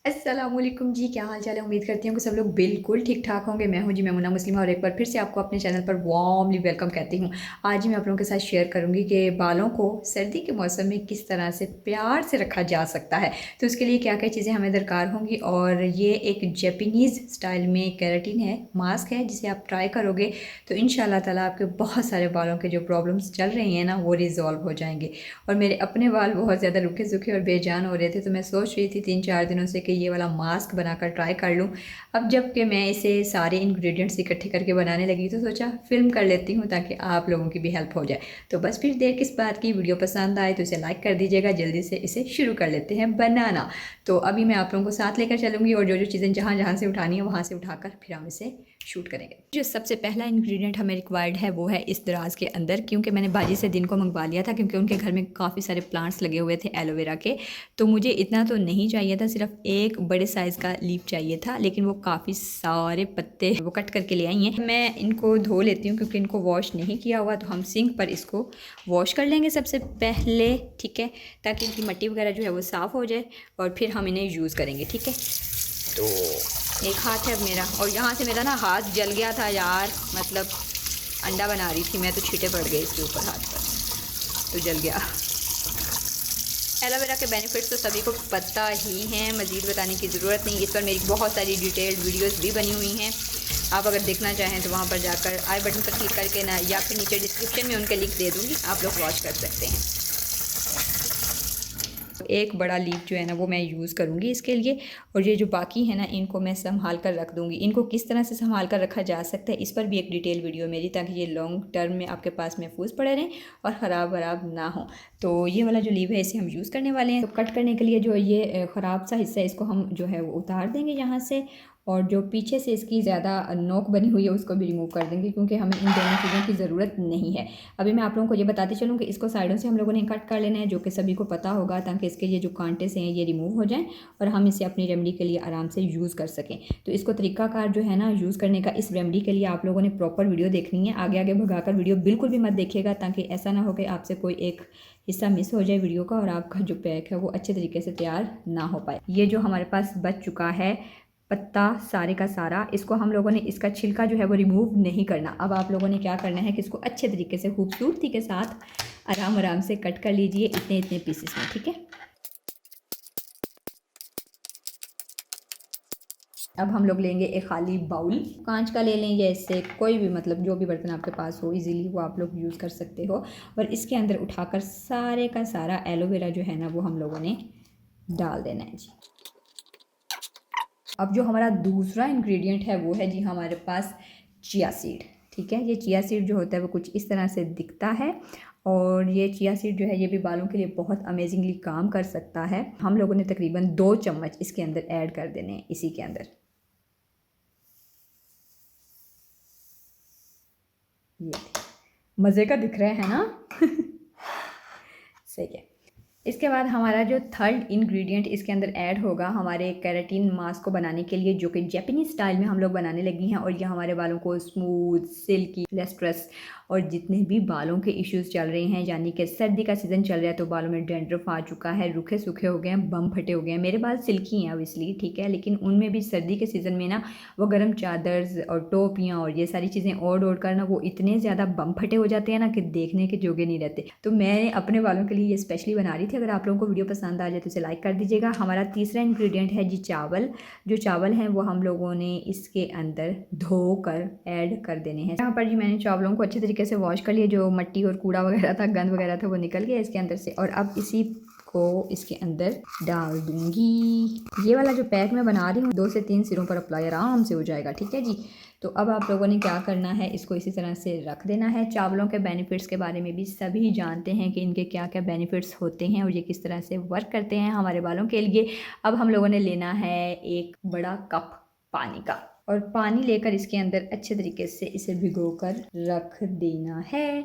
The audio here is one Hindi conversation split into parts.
अस्सलामुअलैकुम जी, क्या हाल चाल है। उम्मीद करती हूँ कि सब लोग बिल्कुल ठीक ठाक होंगे। मैं हूँ जी मेमुना मुस्लिमा और एक बार फिर से आपको अपने चैनल पर वार्मली वेलकम कहती हूँ। आज मैं आप लोगों के साथ शेयर करूँगी कि बालों को सर्दी के मौसम में किस तरह से प्यार से रखा जा सकता है। तो उसके लिए क्या क्या चीज़ें हमें दरकार होंगी। और ये एक जापानीज़ स्टाइल में केराटिन है, मास्क है, जिसे आप ट्राई करोगे तो इंशाल्लाह ताला आपके बहुत सारे बालों के जो प्रॉब्लम्स चल रही हैं ना, वो रिजॉल्व हो जाएंगे। और मेरे अपने बाल बहुत ज़्यादा रुखे सूखे और बेजान हो रहे थे, तो मैं सोच रही थी 3-4 दिनों से कि ये वाला मास्क बनाकर ट्राई कर लूँ। अब जब कि मैं इसे सारे इंग्रेडिएंट्स इकट्ठे करके बनाने लगी तो सोचा फिल्म कर लेती हूँ ताकि आप लोगों की भी हेल्प हो जाए। तो बस फिर देर किस बात की, वीडियो पसंद आए तो इसे लाइक कर दीजिएगा। जल्दी से इसे शुरू कर लेते हैं बनाना। तो अभी मैं आप लोगों को साथ लेकर चलूँगी और जो जो चीज़ें जहाँ जहाँ से उठानी है वहाँ से उठाकर फिर हम इसे शूट करेंगे। जो सबसे पहला इंग्रेडिएंट हमें रिक्वायर्ड है वो है इस दराज के अंदर, क्योंकि मैंने बाजी से दिन को मंगवा लिया था, क्योंकि उनके घर में काफ़ी सारे प्लांट्स लगे हुए थे एलोवेरा के। तो मुझे इतना तो नहीं चाहिए था, सिर्फ एक बड़े साइज़ का लीफ चाहिए था, लेकिन वो काफ़ी सारे पत्ते वो कट करके ले आई हैं। मैं इनको धो लेती हूँ क्योंकि इनको वॉश नहीं किया हुआ, तो हम सिंक पर इसको वॉश कर लेंगे सबसे पहले, ठीक है, ताकि इनकी मिट्टी वगैरह जो है वो साफ़ हो जाए और फिर हम इन्हें यूज़ करेंगे, ठीक है। तो एक हाथ है अब मेरा, और यहाँ से मेरा ना हाथ जल गया था यार, मतलब अंडा बना रही थी मैं तो छींटे पड़ गए इसके ऊपर हाथ पर, तो जल गया। एलोवेरा के बेनिफिट्स तो सभी को पता ही हैं, मज़ीद बताने की ज़रूरत नहीं। इस पर मेरी बहुत सारी डिटेल्ड वीडियोस भी बनी हुई हैं, आप अगर देखना चाहें तो वहाँ पर जाकर आई बटन पर क्लिक करके ना, या फिर नीचे डिस्क्रिप्शन में उनके लिंक दे दूँगी, आप लोग वॉच कर सकते हैं। एक बड़ा लीफ जो है ना वो मैं यूज़ करूँगी इसके लिए, और ये जो बाकी है ना इनको मैं संभाल कर रख दूँगी। इनको किस तरह से संभाल कर रखा जा सकता है इस पर भी एक डिटेल वीडियो मेरी, ताकि ये लॉन्ग टर्म में आपके पास महफूज पड़े रहें और ख़राब वराब ना हो। तो ये वाला जो लीव है इसे हम यूज़ करने वाले हैं। तो कट करने के लिए जो ये ख़राब सा हिस्सा है इसको हम जो है वो उतार देंगे यहाँ से, और जो पीछे से इसकी ज़्यादा नोक बनी हुई है उसको भी रिमूव कर देंगे, क्योंकि हमें इन दोनों चीज़ों की ज़रूरत नहीं है। अभी मैं आप लोगों को ये बताती चलूँ कि इसको साइडों से हम लोगों ने कट कर लेना है, जो कि सभी को पता होगा, ताकि इसके ये जो कांटे से हैं ये रिमूव हो जाएं और हम इसे अपनी रेमडी के लिए आराम से यूज़ कर सकें। तो इसको तरीकाकार जो है ना यूज़ करने का, इस रेमडी के लिए आप लोगों ने प्रॉपर वीडियो देखनी है। आगे आगे भगाकर वीडियो बिल्कुल भी मत देखिएगा, ताकि ऐसा ना हो कि आपसे कोई एक हिस्सा मिस हो जाए वीडियो का और आपका जो पैक है वो अच्छे तरीके से तैयार ना हो पाए। ये जो हमारे पास बच चुका है पत्ता सारे का सारा, इसको हम लोगों ने, इसका छिलका जो है वो रिमूव नहीं करना। अब आप लोगों ने क्या करना है कि इसको अच्छे तरीके से खूबसूरती के साथ आराम आराम से कट कर लीजिए इतने इतने पीसेस में, ठीक है। अब हम लोग लेंगे एक खाली बाउल, कांच का ले लें या इससे कोई भी, मतलब जो भी बर्तन आपके पास हो इजीली वो आप लोग यूज़ कर सकते हो। और इसके अंदर उठाकर सारे का सारा एलोवेरा जो है ना वो हम लोगों ने डाल देना है जी। अब जो हमारा दूसरा इंग्रेडिएंट है वो है जी हमारे पास चिया सीड, ठीक है। ये चिया सीड जो होता है वो कुछ इस तरह से दिखता है, और ये चिया सीड जो है ये भी बालों के लिए बहुत अमेजिंगली काम कर सकता है। हम लोगों ने तकरीबन 2 चम्मच इसके अंदर ऐड कर देने हैं इसी के अंदर। ये मज़े का दिख रहा है ना सही है। इसके बाद हमारा जो थर्ड इंग्रेडिएंट इसके अंदर ऐड होगा हमारे केराटिन मास्क को बनाने के लिए, जो कि जापानीज स्टाइल में हम लोग बनाने लगी हैं। और ये हमारे बालों को स्मूथ, सिल्की, लस्ट्रस, और जितने भी बालों के इश्यूज चल रहे हैं, यानी कि सर्दी का सीज़न चल रहा है तो बालों में डैंड्रफ आ चुका है, रूखे सूखे हो गए हैं, बम फटे हो गए हैं। मेरे बाल सिल्की हैं ऑब्वियसली, ठीक है, लेकिन उनमें भी सर्दी के सीज़न में ना वो गर्म चादर्स और टोपियाँ और ये सारी चीज़ें ओढ़ ओढ़ कर ना वो इतने ज़्यादा बम फटे हो जाते हैं ना कि देखने के जोगे नहीं रहते। तो मैं अपने बालों के लिए ये स्पेशली बना रही थी। अगर आप लोगों को वीडियो पसंद आ जाए तो इसे लाइक कर दीजिएगा। हमारा तीसरा इंग्रेडिएंट है जी चावल। जो चावल हैं वो हम लोगों ने इसके अंदर धोकर ऐड कर देने हैं। यहाँ पर जी मैंने चावलों को अच्छे तरीके से वॉश कर लिया, जो मिट्टी और कूड़ा वगैरह था, गंद वगैरह था, वो निकल गया इसके अंदर से। और अब इसी को इसके अंदर डाल दूंगी। ये वाला जो पैक मैं बना रही हूँ 2 से 3 सिरों पर अप्लाई आराम से हो जाएगा, ठीक है जी। तो अब आप लोगों ने क्या करना है, इसको इसी तरह से रख देना है। चावलों के बेनिफिट्स के बारे में भी सभी जानते हैं कि इनके क्या क्या बेनिफिट्स होते हैं और ये किस तरह से वर्क करते हैं हमारे बालों के लिए। अब हम लोगों ने लेना है एक बड़ा कप पानी का, और पानी लेकर इसके अंदर अच्छे तरीके से इसे भिगो कर रख देना है।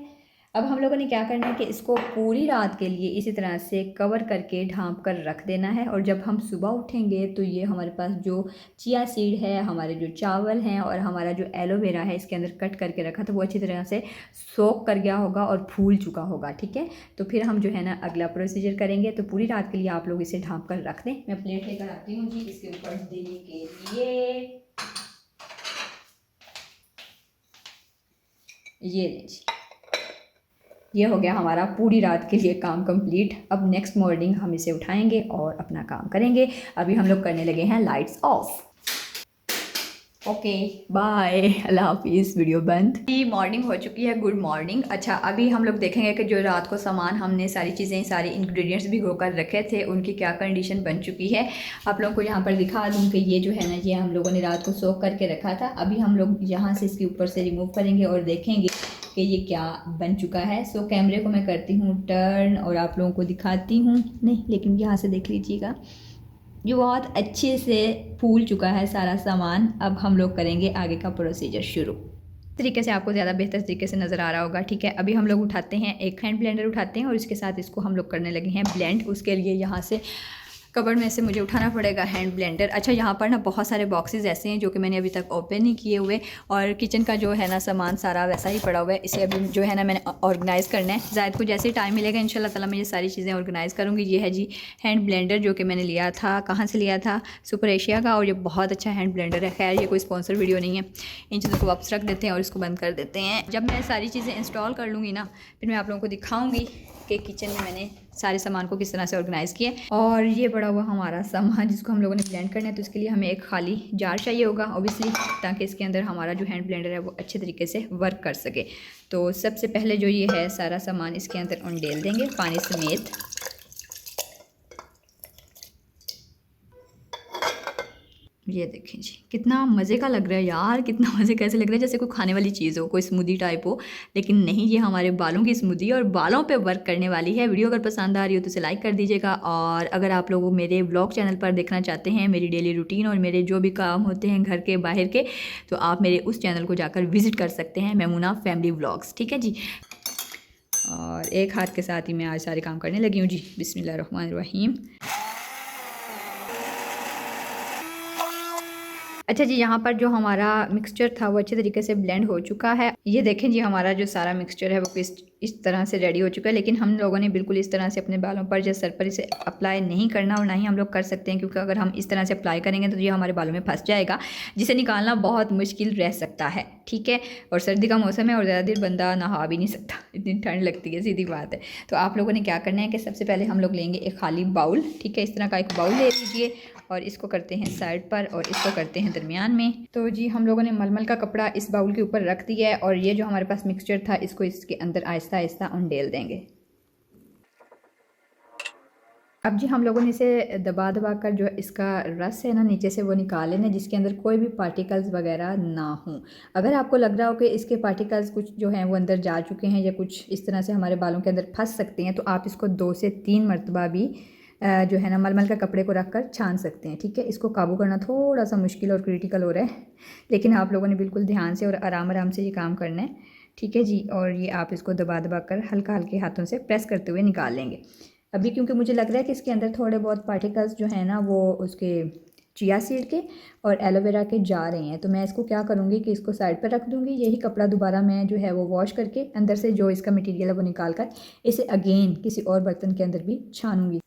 अब हम लोगों ने क्या करना है कि इसको पूरी रात के लिए इसी तरह से कवर करके ढाँप कर रख देना है। और जब हम सुबह उठेंगे तो ये हमारे पास जो चिया सीड है, हमारे जो चावल हैं और हमारा जो एलोवेरा है इसके अंदर कट करके रखा था वो अच्छी तरह से सोक कर गया होगा और फूल चुका होगा। ठीक है, तो फिर हम जो है ना अगला प्रोसीजर करेंगे। तो पूरी रात के लिए आप लोग इसे ढाँप कर रख दें। मैं प्लेट लेकर आती हूँ जी इसके ऊपर देने के लिए। ये लें जी, ये हो गया हमारा पूरी रात के लिए काम कंप्लीट। अब नेक्स्ट मॉर्निंग हम इसे उठाएंगे और अपना काम करेंगे। अभी हम लोग करने लगे हैं लाइट्स ऑफ। ओके बाय, अल्लाह हाफिज़। वीडियो बंद। जी मॉर्निंग हो चुकी है, गुड मॉर्निंग। अच्छा अभी हम लोग देखेंगे कि जो रात को सामान हमने सारी चीज़ें सारे इंग्रेडिएंट्स भिगो कर रखे थे उनकी क्या कंडीशन बन चुकी है। आप लोगों को यहाँ पर दिखा दूँ कि ये जो है ना ये हम लोगों ने रात को सोक करके रखा था। अभी हम लोग यहाँ से इसके ऊपर से रिमूव करेंगे और देखेंगे कि ये क्या बन चुका है। सो कैमरे को मैं करती हूँ टर्न और आप लोगों को दिखाती हूँ। नहीं लेकिन यहाँ से देख लीजिएगा, ये बहुत अच्छे से फूल चुका है सारा सामान। अब हम लोग करेंगे आगे का प्रोसीजर शुरू। तरीके से आपको ज़्यादा बेहतर तरीके से नज़र आ रहा होगा। ठीक है, अभी हम लोग उठाते हैं एक हैंड ब्लेंडर उठाते हैं और इसके साथ इसको हम लोग करने लगे हैं ब्लेंड। उसके लिए यहाँ से कबर्ड में से मुझे उठाना पड़ेगा हैंड ब्लेंडर। अच्छा यहाँ पर ना बहुत सारे बॉक्सेस ऐसे हैं जो कि मैंने अभी तक ओपन नहीं किए हुए और किचन का जो है ना सामान सारा वैसा ही पड़ा हुआ है। इसे अभी जो है ना मैंने ऑर्गेनाइज़ करना है। ज़ायद को जैसे ही टाइम मिलेगा इंशाल्लाह ताला मैं ये सारी चीज़ें ऑर्गेनाइज़ करूँगी। ये है जी हैंड ब्लेंडर जो कि मैंने लिया था, कहाँ से लिया था, सुपर एशिया का, और ये बहुत अच्छा हैंड ब्लेंडर है। खैर ये कोई स्पॉन्सर वीडियो नहीं है। इन चीज़ों को वापस रख देते हैं और इसको बंद कर देते हैं। जब मैं सारी चीज़ें इंस्टॉल कर लूँगी ना फिर मैं आप लोगों को दिखाऊँगी कि किचन में मैंने सारे सामान को किस तरह से ऑर्गेनाइज़ किया। और ये बड़ा हुआ हमारा सामान जिसको हम लोगों ने ब्लेंड करना है, तो इसके लिए हमें एक खाली जार चाहिए होगा ऑब्वियसली, ताकि इसके अंदर हमारा जो हैंड ब्लेंडर है वो अच्छे तरीके से वर्क कर सके। तो सबसे पहले जो ये है सारा सामान इसके अंदर उंडेल देंगे पानी समेत। ये देखें जी कितना मज़े का लग रहा है यार, कितना मज़े कैसे लग रहा है जैसे कोई खाने वाली चीज़ हो, कोई स्मूदी टाइप हो। लेकिन नहीं, ये हमारे बालों की स्मूदी और बालों पे वर्क करने वाली है। वीडियो अगर पसंद आ रही हो तो इसे लाइक कर दीजिएगा। और अगर आप लोग मेरे व्लॉग चैनल पर देखना चाहते हैं मेरी डेली रूटीन और मेरे जो भी काम होते हैं घर के बाहर के, तो आप मेरे उस चैनल को जाकर विज़िट कर सकते हैं, मेमुना फैमिली व्लॉग्स। ठीक है जी। और एक हाथ के साथ ही मैं आज सारे काम करने लगी हूँ जी। बिस्मिल्लाहिर्रहमानिर्रहीम। अच्छा जी, यहाँ पर जो हमारा मिक्सचर था वो अच्छे तरीके से ब्लेंड हो चुका है। ये देखें जी हमारा जो सारा मिक्सचर है वो इस तरह से रेडी हो चुका है। लेकिन हम लोगों ने बिल्कुल इस तरह से अपने बालों पर या सर पर इसे अप्लाई नहीं करना और ना ही हम लोग कर सकते हैं, क्योंकि अगर हम इस तरह से अप्लाई करेंगे तो ये हमारे बालों में फंस जाएगा, जिसे निकालना बहुत मुश्किल रह सकता है। ठीक है, और सर्दी का मौसम है और ज़्यादा देर बंदा नहा भी नहीं सकता, इतनी ठंड लगती है, सीधी बात है। तो आप लोगों ने क्या करना है कि सबसे पहले हम लोग लेंगे एक खाली बाउल। ठीक है, इस तरह का एक बाउल ले लीजिए और इसको करते हैं साइड पर और इसको करते हैं दरमियान में। तो जी हम लोगों ने मलमल का कपड़ा इस बाउल के ऊपर रख दिया है और ये जो हमारे पास मिक्सचर था इसको इसके अंदर आहिस्ता आहिस्ता उंडेल देंगे। अब जी हम लोगों ने इसे दबा दबा कर जो इसका रस है ना नीचे से वो निकाल लेना, जिसके अंदर कोई भी पार्टिकल्स वगैरह ना हो। अगर आपको लग रहा हो कि इसके पार्टिकल्स कुछ जो हैं वो अंदर जा चुके हैं या कुछ इस तरह से हमारे बालों के अंदर फंस सकते हैं, तो आप इसको 2 से 3 मरतबा भी जो है ना मलमल का कपड़े को रख कर छान सकते हैं। ठीक है, इसको काबू करना थोड़ा सा मुश्किल और क्रिटिकल हो रहा है, लेकिन आप लोगों ने बिल्कुल ध्यान से और आराम आराम से ये काम करना है। ठीक है जी, और ये आप इसको दबा दबा कर हल्का हल्के हाथों से प्रेस करते हुए निकाल लेंगे। अभी क्योंकि मुझे लग रहा है कि इसके अंदर थोड़े बहुत पार्टिकल्स जो हैं ना वो उसके चिया सीड के और एलोवेरा के जा रहे हैं, तो मैं इसको क्या करूँगी कि इसको साइड पर रख दूँगी। यही कपड़ा दोबारा मैं जो है वो वॉश करके अंदर से जो इसका मटेरियल है वो निकाल कर इसे अगेन किसी और बर्तन के अंदर भी छानूँगी।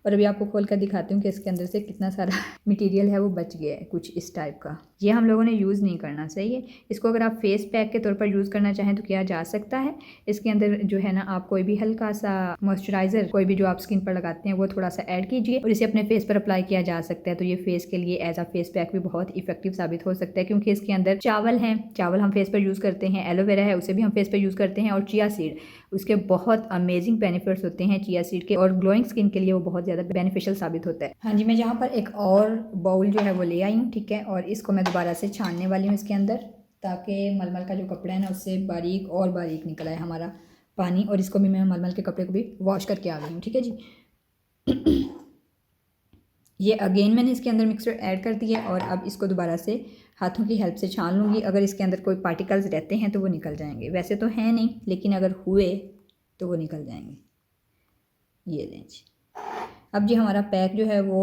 और अभी आपको खोल कर दिखाती हूँ कि इसके अंदर से कितना सारा मटेरियल है वो बच गया है कुछ इस टाइप का। ये हम लोगों ने यूज़ नहीं करना, सही है। इसको अगर आप फेस पैक के तौर पर यूज़ करना चाहें तो किया जा सकता है। इसके अंदर जो है ना आप कोई भी हल्का सा मॉइस्चराइज़र कोई भी जो आप स्किन पर लगाते हैं वो थोड़ा सा ऐड कीजिए और इसे अपने फेस पर अप्लाई किया जा सकता है। तो ये फेस के लिए एज अ फेस पैक भी बहुत इफेक्टिव साबित हो सकता है, क्योंकि इसके अंदर चावल हैं, चावल हम फेस पर यूज़ करते हैं, एलोवेरा है उसे भी हम फेस पर यूज़ करते हैं, और चिया सीड उसके बहुत अमेजिंग बेनिफिट्स होते हैं चिया सीड के, और ग्लोइंग स्किन के लिए वो बहुत ज़्यादा बेनिफिशियल साबित होता है। हाँ जी, मैं यहाँ पर एक और बाउल जो है वो ले आई हूँ। ठीक है, और इसको मैं दोबारा से छानने वाली हूँ इसके अंदर, ताकि मलमल का जो कपड़ा है ना उससे बारीक और बारीक निकला है हमारा पानी। और इसको भी मैं मलमल के कपड़े को भी वॉश करके आ गई हूँ। ठीक है जी। ये अगेन मैंने इसके अंदर मिक्सचर ऐड कर दिया और अब इसको दोबारा से हाथों की हेल्प से छान लूँगी। अगर इसके अंदर कोई पार्टिकल्स रहते हैं तो वो निकल जाएंगे, वैसे तो हैं नहीं लेकिन अगर हुए तो वो निकल जाएंगे। ये लें जी। अब जी हमारा पैक जो है वो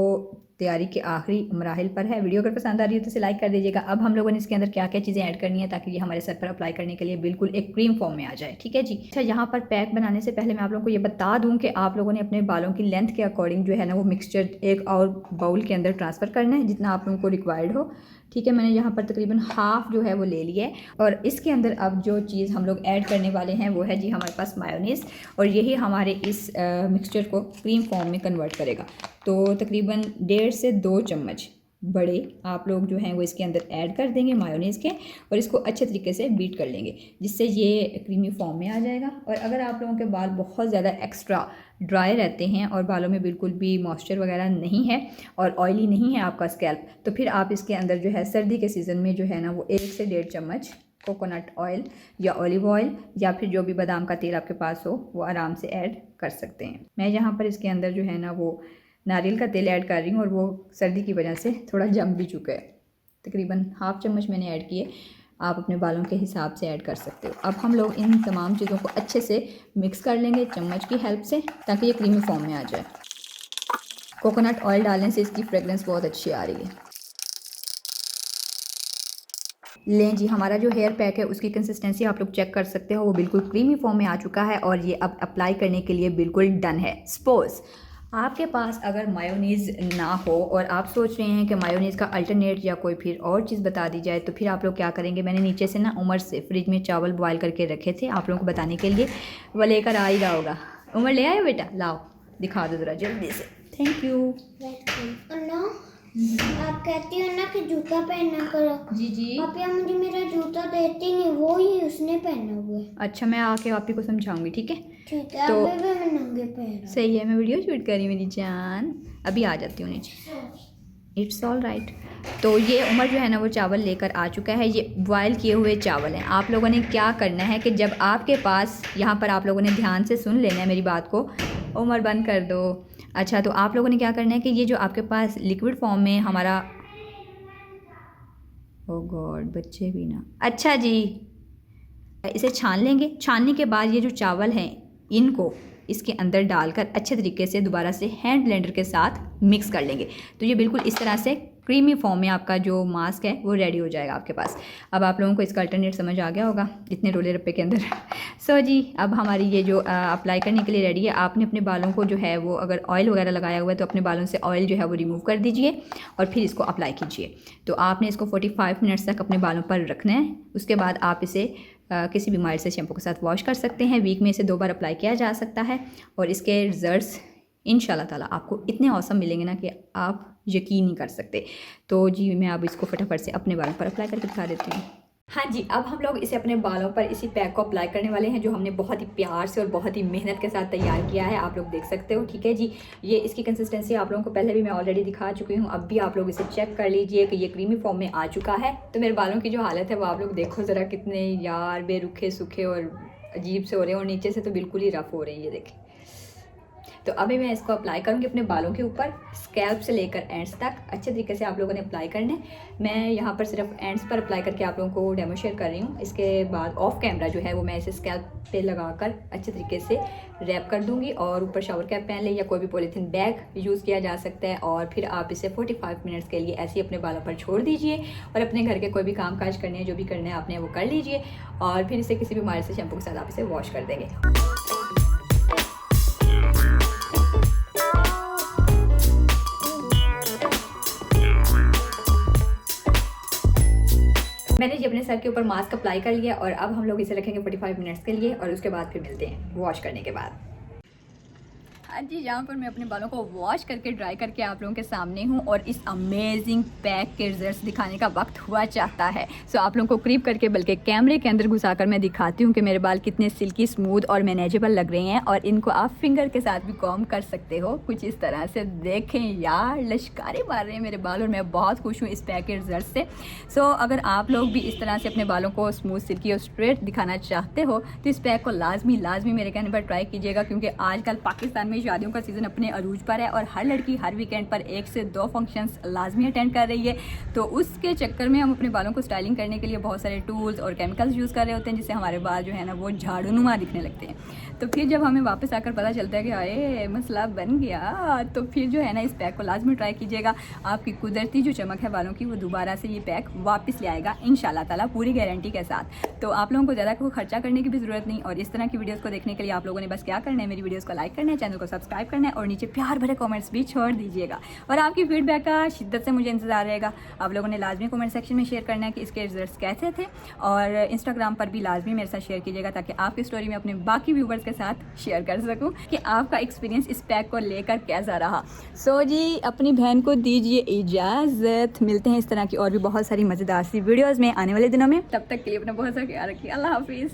तैयारी के आखिरी मराहिल पर है। वीडियो अगर पसंद आ रही है तो इसे लाइक कर दीजिएगा। अब हम लोगों ने इसके अंदर क्या क्या चीज़ें ऐड करनी है ताकि ये हमारे सर पर अप्लाई करने के लिए बिल्कुल एक क्रीम फॉर्म में आ जाए। ठीक है जी। अच्छा, यहाँ पर पैक बनाने से पहले मैं आप लोगों को ये बता दूँ कि आप लोगों ने अपने बालों की लेंथ के अकॉर्डिंग जो है ना वो मिक्सचर एक और बाउल के अंदर ट्रांसफ़र करना है जितना आप लोगों को रिक्वायर्ड हो। ठीक है, मैंने यहाँ पर तकरीबन हाफ़ जो है वो ले लिया है और इसके अंदर अब जो चीज़ हम लोग ऐड करने वाले हैं वो है जी हमारे पास मायोनीज़, और यही हमारे इस मिक्सचर को क्रीम फॉर्म में कन्वर्ट करेगा। तो तकरीबन 1.5 से 2 चम्मच बड़े आप लोग जो हैं वो इसके अंदर ऐड कर देंगे मायोनीज़ के, और इसको अच्छे तरीके से बीट कर लेंगे जिससे ये क्रीमी फॉर्म में आ जाएगा। और अगर आप लोगों के बाल बहुत ज़्यादा एक्स्ट्रा ड्राई रहते हैं और बालों में बिल्कुल भी मॉइस्चर वगैरह नहीं है और ऑयली नहीं है आपका स्कैल्प, तो फिर आप इसके अंदर जो है सर्दी के सीज़न में जो है ना वो 1 से 1.5 चम्मच कोकोनट ऑयल या ऑलिव ऑयल या फिर जो भी बादाम का तेल आपके पास हो वो आराम से ऐड कर सकते हैं। मैं यहाँ पर इसके अंदर जो है ना वो नारियल का तेल ऐड कर रही हूँ और वो सर्दी की वजह से थोड़ा जम भी चुका है। तकरीबन हाफ़ चम्मच मैंने ऐड किए, आप अपने बालों के हिसाब से ऐड कर सकते हो। अब हम लोग इन तमाम चीज़ों को अच्छे से मिक्स कर लेंगे चम्मच की हेल्प से ताकि ये क्रीमी फॉर्म में आ जाए। कोकोनट ऑयल डालने से इसकी फ्रेगरेंस बहुत अच्छी आ रही है। लें जी, हमारा जो हेयर पैक है उसकी कंसिस्टेंसी आप लोग चेक कर सकते हो, वो बिल्कुल क्रीमी फॉर्म में आ चुका है और ये अब अप्लाई करने के लिए बिल्कुल डन है। सपोज़ आपके पास अगर मायोनीज़ ना हो और आप सोच रहे हैं कि मायोनीज़ का अल्टरनेट या कोई फिर और चीज़ बता दी जाए, तो फिर आप लोग क्या करेंगे, मैंने नीचे से ना उमर से फ्रिज में चावल बॉयल करके रखे थे आप लोगों को बताने के लिए, वो लेकर आ ही रहा होगा। उमर ले आए बेटा, लाओ दिखा दो ज़रा जल्दी से। Thank you. आप कहती हो ना कि जूता पहना करो। जी जी। आप या मुझे मेरा जूता देती नहीं, वो ही उसने पहना हुआ है। अच्छा, मैं आके आप ही को समझाऊंगी, ठीक है? ठीक है। तो अभी भी मैं नंगे पैर। सही है, मैं वीडियो शूट कर रही हूँ मेरी जान, अभी आ जाती हूँ नीचे। It's all right. तो ये उमर जो है ना वो चावल लेकर आ चुका है, ये बॉयल किए हुए चावल हैं। आप लोगों ने क्या करना है कि जब आपके पास, यहाँ पर आप लोगों ने ध्यान से सुन लेना है मेरी बात को। उमर बंद कर दो। अच्छा, तो आप लोगों ने क्या करना है कि ये जो आपके पास लिक्विड फॉर्म में हमारा, ओ गॉड बच्चे भी ना, अच्छा जी, इसे छान लेंगे। छानने के बाद ये जो चावल हैं इनको इसके अंदर डालकर अच्छे तरीके से दोबारा से हैंड ब्लेंडर के साथ मिक्स कर लेंगे। तो ये बिल्कुल इस तरह से क्रीमी फॉर्म में आपका जो मास्क है वो रेडी हो जाएगा आपके पास। अब आप लोगों को इसका अल्टरनेट समझ आ गया होगा इतने रोले रप्पे के अंदर। सो जी, अब हमारी ये जो अप्लाई करने के लिए रेडी है। आपने अपने बालों को जो है वो अगर ऑयल वगैरह लगाया हुआ है तो अपने बालों से ऑयल जो है वो रिमूव कर दीजिए और फिर इसको अप्लाई कीजिए। तो आपने इसको 45 मिनट्स तक अपने बालों पर रखना है। उसके बाद आप इसे किसी भी माइल्ड से शैम्पू के साथ वॉश कर सकते हैं। वीक में इसे 2 बार अप्लाई किया जा सकता है और इसके रिजल्ट्स इंशाल्लाह ताला आपको इतने औसम मिलेंगे ना कि आप यकीन नहीं कर सकते। तो जी, मैं अब इसको फटाफट से अपने बालों पर अप्लाई करके दिखा देती हूँ। हाँ जी, अब हम लोग इसे अपने बालों पर इसी पैक को अप्लाई करने वाले हैं जो हमने बहुत ही प्यार से और बहुत ही मेहनत के साथ तैयार किया है। आप लोग देख सकते हो, ठीक है जी। ये इसकी कंसिस्टेंसी आप लोगों को पहले भी मैं ऑलरेडी दिखा चुकी हूँ, अब भी आप लोग इसे चेक कर लीजिए कि ये क्रीमी फॉर्म में आ चुका है। तो मेरे बालों की जो हालत है वो आप लोग देखो ज़रा, कितने यार बेरुखे सूखे और अजीब से हो रहे हैं और नीचे से तो बिल्कुल ही रफ़ हो रही है, ये देखें। तो अभी मैं इसको अप्लाई करूँगी अपने बालों के ऊपर, स्कैल्प से लेकर एंड्स तक अच्छे तरीके से आप लोगों ने अप्लाई करने। मैं यहाँ पर सिर्फ एंड्स पर अप्लाई करके आप लोगों को डेमो शेयर कर रही हूँ। इसके बाद ऑफ कैमरा जो है वो मैं इसे स्कैल्प पे लगाकर अच्छे तरीके से रैप कर दूँगी और ऊपर शावर कैप पहन लें या कोई भी पॉलीथीन बैग यूज़ किया जा सकता है। और फिर आप इसे 45 मिनट्स के लिए ऐसे ही अपने बालों पर छोड़ दीजिए और अपने घर के कोई भी काम काज करने हैं, जो भी करना है आपने वो कर लीजिए और फिर इसे किसी भी माइल्ड से शैम्पू के साथ आप इसे वॉश कर देंगे। मैंने जी अपने सर के ऊपर मास्क अप्लाई कर लिया और अब हम लोग इसे रखेंगे 45 मिनट्स के लिए और उसके बाद फिर मिलते हैं वॉश करने के बाद। हाँ जी, यहाँ पर मैं अपने बालों को वॉश करके ड्राई करके आप लोगों के सामने हूँ और इस अमेजिंग पैक के रिजल्ट्स दिखाने का वक्त हुआ चाहता है। सो आप लोगों को करीब करके बल्कि कैमरे के अंदर घुसाकर मैं दिखाती हूँ कि मेरे बाल कितने सिल्की, स्मूथ और मैनेजेबल लग रहे हैं और इनको आप फिंगर के साथ भी कॉम्ब कर सकते हो कुछ इस तरह से। देखें यार, लश्कारे मार रहे हैं मेरे बाल और मैं बहुत खुश हूँ इस पैक के रिजल्ट से। सो अगर आप लोग भी इस तरह से अपने बालों को स्मूथ, सिल्की और स्ट्रेट दिखाना चाहते हो तो इस पैक को लाजमी मेरे कहने पर ट्राई कीजिएगा, क्योंकि आजकल पाकिस्तान में शादियों का सीज़न अपने अरूज पर है और हर लड़की हर वीकेंड पर 1 से 2 फंक्शंस लाजमी अटेंड कर रही है। तो उसके चक्कर में हम अपने बालों को स्टाइलिंग करने के लिए बहुत सारे टूल्स और केमिकल्स यूज़ कर रहे होते हैं, जिससे हमारे बाल जो है ना वो झाड़ूनुमा दिखने लगते हैं। तो फिर जब हमें वापस आकर पता चलता है कि अरे मसला बन गया, तो फिर जो है ना इस पैक को लाजमी ट्राई कीजिएगा। आपकी कुदरती जो चमक है बालों की वो दोबारा से ये पैक वापस ले आएगा इंशाल्लाह ताला, पूरी गारंटी के साथ। तो आप लोगों को ज़्यादा कोई खर्चा करने की भी ज़रूरत नहीं, और इस तरह की वीडियोस को देखने के लिए आप लोगों ने बस क्या करना है, मेरी वीडियोस को लाइक करना है, चैनल को सब्सक्राइब करना है और नीचे प्यार भरे कमेंट्स भी छोड़ दीजिएगा। और आपकी फीडबैक का शिद्दत से मुझे इंतजार रहेगा। आप लोगों ने लाजमी कमेंट सेक्शन में शेयर करना है कि इसके रिजल्ट्स कैसे थे, और इंस्टाग्राम पर भी लाजमी मेरे साथ शेयर कीजिएगा ताकि आपकी स्टोरी में अपने बाकी व्यूवर्स के साथ शेयर कर सकूं कि आपका एक्सपीरियंस इस पैक को लेकर कैसा रहा। सो जी, अपनी बहन को दीजिए इजाज़त। मिलते हैं इस तरह की और भी बहुत सारी मज़ेदार सी वीडियोज़ में आने वाले दिनों में। तब तक के लिए अपना बहुत सा ख्याल रखिए। अल्लाह हाफिज़।